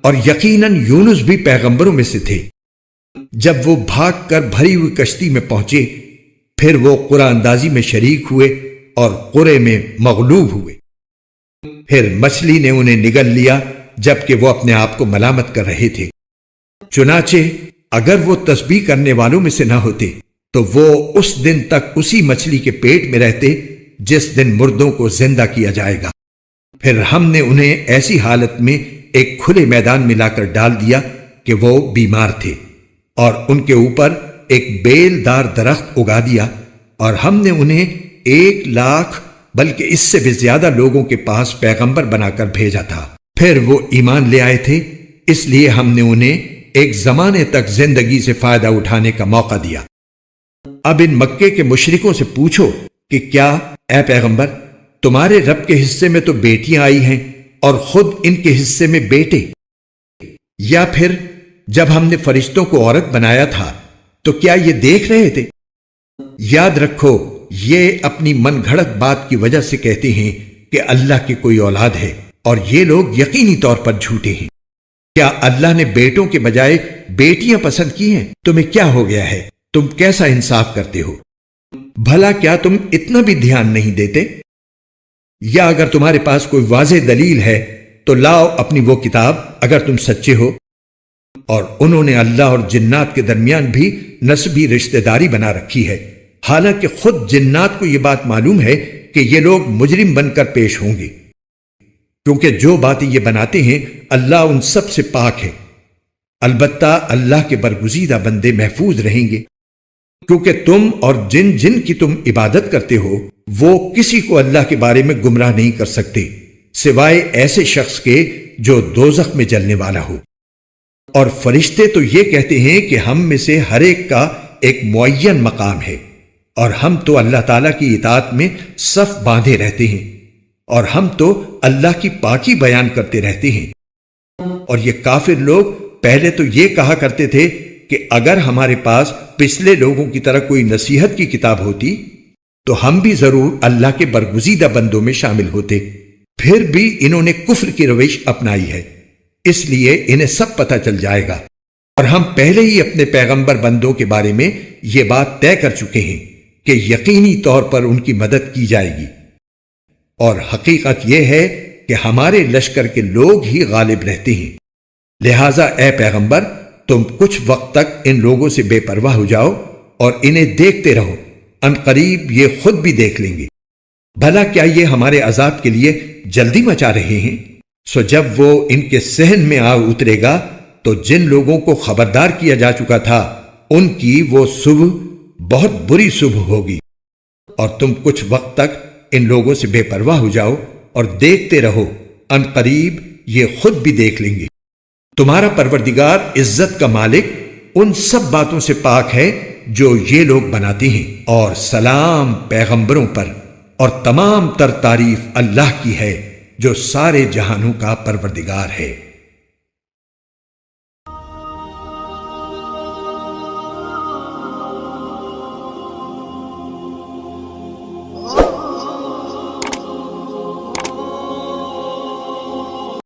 اور یقیناً یونس بھی پیغمبروں میں سے تھے۔ جب وہ بھاگ کر بھری ہوئی کشتی میں پہنچے، پھر وہ قرعہ اندازی میں شریک ہوئے اور قرعے میں مغلوب ہوئے۔ پھر مچھلی نے انہیں نگل لیا جبکہ وہ اپنے آپ کو ملامت کر رہے تھے۔ چنانچہ اگر وہ تسبیح کرنے والوں میں سے نہ ہوتے تو وہ اس دن تک اسی مچھلی کے پیٹ میں رہتے جس دن مردوں کو زندہ کیا جائے گا۔ پھر ہم نے انہیں ایسی حالت میں ایک کھلے میدان میں لا کر ڈال دیا کہ وہ بیمار تھے، اور ان کے اوپر ایک بیل دار درخت اگا دیا، اور ہم نے انہیں 1,00,000 بلکہ اس سے بھی زیادہ لوگوں کے پاس پیغمبر بنا کر بھیجا تھا۔ پھر وہ ایمان لے آئے تھے، اس لیے ہم نے انہیں ایک زمانے تک زندگی سے فائدہ اٹھانے کا موقع دیا۔ اب ان مکے کے مشرکوں سے پوچھو کہ کیا اے پیغمبر تمہارے رب کے حصے میں تو بیٹیاں آئی ہیں اور خود ان کے حصے میں بیٹے، یا پھر جب ہم نے فرشتوں کو عورت بنایا تھا تو کیا یہ دیکھ رہے تھے؟ یاد رکھو یہ اپنی من گھڑت بات کی وجہ سے کہتے ہیں کہ اللہ کی کوئی اولاد ہے، اور یہ لوگ یقینی طور پر جھوٹے ہیں۔ کیا اللہ نے بیٹوں کے بجائے بیٹیاں پسند کی ہیں؟ تمہیں کیا ہو گیا ہے؟ تم کیسا انصاف کرتے ہو؟ بھلا کیا تم اتنا بھی دھیان نہیں دیتے؟ یا اگر تمہارے پاس کوئی واضح دلیل ہے تو لاؤ اپنی وہ کتاب اگر تم سچے ہو۔ اور انہوں نے اللہ اور جنات کے درمیان بھی نسبی رشتہ داری بنا رکھی ہے، حالانکہ خود جنات کو یہ بات معلوم ہے کہ یہ لوگ مجرم بن کر پیش ہوں گے، کیونکہ جو باتیں یہ بناتے ہیں اللہ ان سب سے پاک ہے۔ البتہ اللہ کے برگزیدہ بندے محفوظ رہیں گے، کیونکہ تم اور جن کی تم عبادت کرتے ہو وہ کسی کو اللہ کے بارے میں گمراہ نہیں کر سکتے سوائے ایسے شخص کے جو دوزخ میں جلنے والا ہو۔ اور فرشتے تو یہ کہتے ہیں کہ ہم میں سے ہر ایک کا ایک معین مقام ہے، اور ہم تو اللہ تعالیٰ کی اطاعت میں صف باندھے رہتے ہیں، اور ہم تو اللہ کی پاکی بیان کرتے رہتے ہیں۔ اور یہ کافر لوگ پہلے تو یہ کہا کرتے تھے کہ اگر ہمارے پاس پچھلے لوگوں کی طرح کوئی نصیحت کی کتاب ہوتی تو ہم بھی ضرور اللہ کے برگزیدہ بندوں میں شامل ہوتے۔ پھر بھی انہوں نے کفر کی روش اپنائی ہے، اس لیے انہیں سب پتہ چل جائے گا، اور ہم پہلے ہی اپنے پیغمبر بندوں کے بارے میں یہ بات طے کر چکے ہیں کہ یقینی طور پر ان کی مدد کی جائے گی، اور حقیقت یہ ہے کہ ہمارے لشکر کے لوگ ہی غالب رہتے ہیں۔ لہٰذا اے پیغمبر تم کچھ وقت تک ان لوگوں سے بے پرواہ ہو جاؤ اور انہیں دیکھتے رہو، ان قریب یہ خود بھی دیکھ لیں گے۔ بھلا کیا یہ ہمارے عذاب کے لیے جلدی مچا رہے ہیں؟ سو جب وہ ان کے صحن میں آ اترے گا تو جن لوگوں کو خبردار کیا جا چکا تھا ان کی وہ صبح بہت بری صبح ہوگی، اور تم کچھ وقت تک ان لوگوں سے بے پرواہ ہو جاؤ اور دیکھتے رہو، ان قریب یہ خود بھی دیکھ لیں گے۔ تمہارا پروردگار عزت کا مالک ان سب باتوں سے پاک ہے جو یہ لوگ بناتے ہیں، اور سلام پیغمبروں پر، اور تمام تر تعریف اللہ کی ہے جو سارے جہانوں کا پروردگار ہے۔